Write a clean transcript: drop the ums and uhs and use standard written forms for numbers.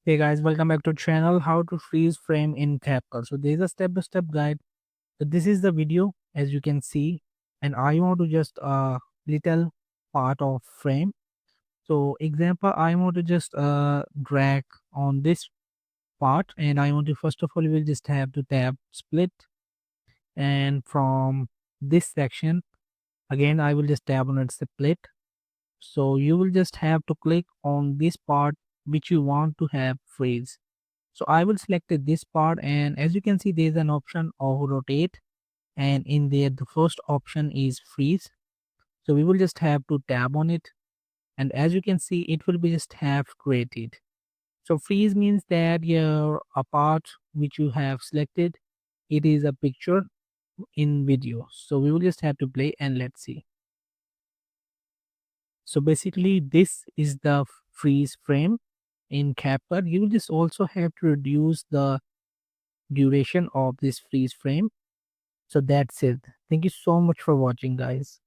Hey guys, welcome back to channel how to freeze frame in CapCut. So there is a step-by-step guide. So this is the video as you can see, and I want to just little part of frame. So example, I want to just drag on this part, and I want to first of all we will just have to tab split, and from this section again I will just tab on it split. So you will just have to click on this part which you want to have freeze. So I will select this part, and as you can see there is an option of rotate, and in there the first option is freeze. So we will just have to tab on it, and as you can see it will be just have created. So freeze means that your a part which you have selected, it is a picture in video. So we will just have to play and let's see. So basically this is the freeze frame in CapCut. You will just also have to reduce the duration of this freeze frame. So that's it. Thank you so much for watching, guys.